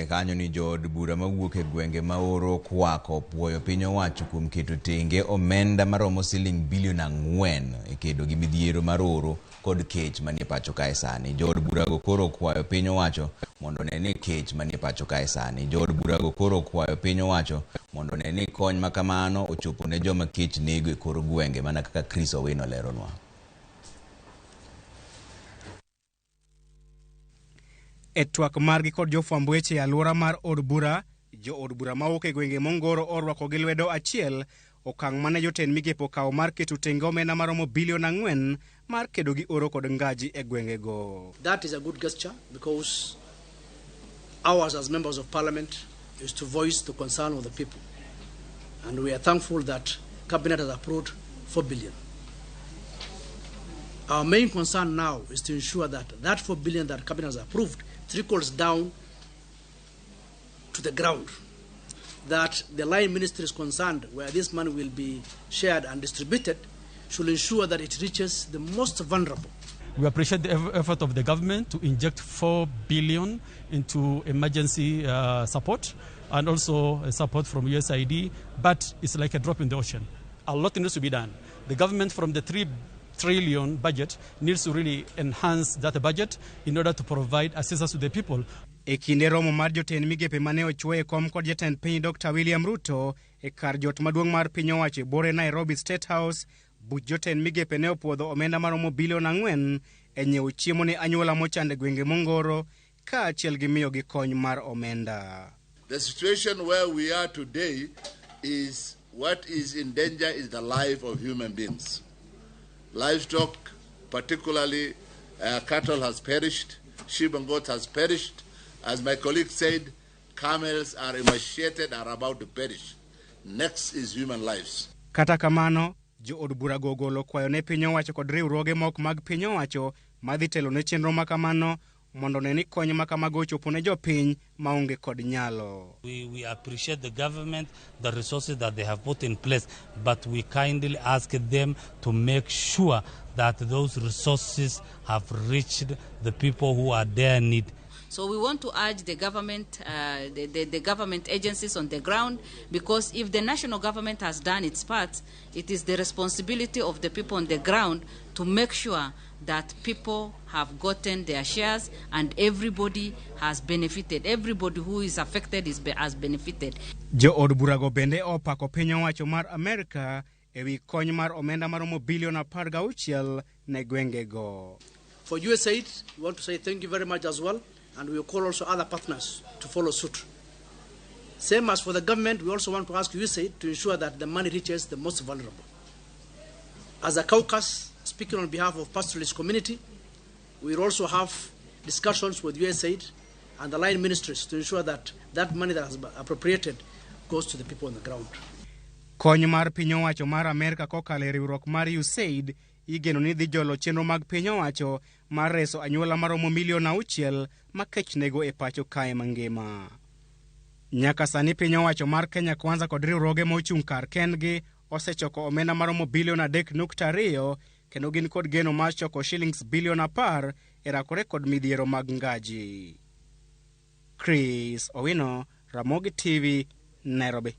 mbele kanyo ni Jood bura mawuok e gwenge maoro okwako puoyo piny owacho kuom keto tenge omenda maromo siling bilion 4 e kedo gi midhiero mar oro kod kech manie pacho kae sani. Jood bura go koro kwayo piny owacho mondo ne ni kech manie pacho kae sani. Jood bura go koro kwayo piny owacho mondo ne ni kony makamano ochopo ne joma kech nego e kor gwenge, mana kaka Chris Owino leronwa. E twak margi kod jofwamb weche e alwora mar od bura, jo od bura mawuok e gwenge mongoro orwako gi lwedo achiel okang' mane jotend migepe okawo mar keto tenge omenda maromo bilion 4 mar kedo gi oro kod ngaji e gwenge go. That is a good gesture because ours as members of parliament is to voice the concern of the people, and we are thankful that cabinet has approved 4 billion. Our main concern now is to ensure that 4 billion that cabinet has approved trickles down to the ground, that the line ministry is concerned where this money will be shared and distributed should ensure that it reaches the most vulnerable. We appreciate the effort of the government to inject 4 billion into emergency support and also support from USAID, but it's like a drop in the ocean. A lot needs to be done. The government from the 3 trillion budget needs to really enhance that budget in order to provide assistance to the people. E kinde romo mar jotend migepe mane ochwoye kom kod jatend piny Dr. William Ruto e kar jot maduong' mar piny owacho bore Nairobi State House, buch jotend migepe ne opuodho omenda maromo bilion 4 e nyiewo chiemo ne anyuola mochande gwenge mongoro ka achiel gi miyo gi kony mar omenda. The situation where we are today is what is in danger is the life of human beings. Livestock, particularly cattle, has perished. Sheep and goats has perished. As my colleague said, camels are emaciated, are about to perish. Next is human lives. Kata kamano, jo od bura go golo kwayo ne piny owacho kod riwruoge mok mag piny owacho madhi telo ne chenro makamano mondo ne ni kony makamago ochopo ne jopiny maonge kod nyalo. We appreciate the government, the resources that they have put in place, but we kindly ask them to make sure that those resources have reached the people who are there in need. So we want to urge the government, the government agencies on the ground, because if the national government has done its part, it is the responsibility of the people on the ground to make sure that people have gotten their shares and everybody has benefited. Everybody who is affected has benefited. Jo od bura go bende opako piny owacho mar Amerika ewi kony mar omenda maromo bilion 16 ne gwenge go. For USAID, we want to say thank you very much as well, and we will call also other partners to follow suit. Same as for the government, we also want to ask USAID to ensure that the money reaches the most vulnerable. As a caucus, speaking on behalf of pastoralist community, we will also have discussions with USAID and the line ministries to ensure that that money that has been appropriated goes to the people on the ground. Kony mar piny owacho mar Amerika kokalo e riwruok mar USAID igeno ni dhi jolo chenro mag piny owacho mar reso anyuola maromo milion 6 ma kech nego e pacho kae mangima. Nyaka sani piny owacho mar Kenya Kwanza kod riwruoge mochung' kar kendgi osechoko omenda maromo bilion 3.2 kendo gin kod geno mar choko shillings bilion 10 e rakore kod midhiero mag ngaji. Chris Owino, Ramogi TV, Nairobi.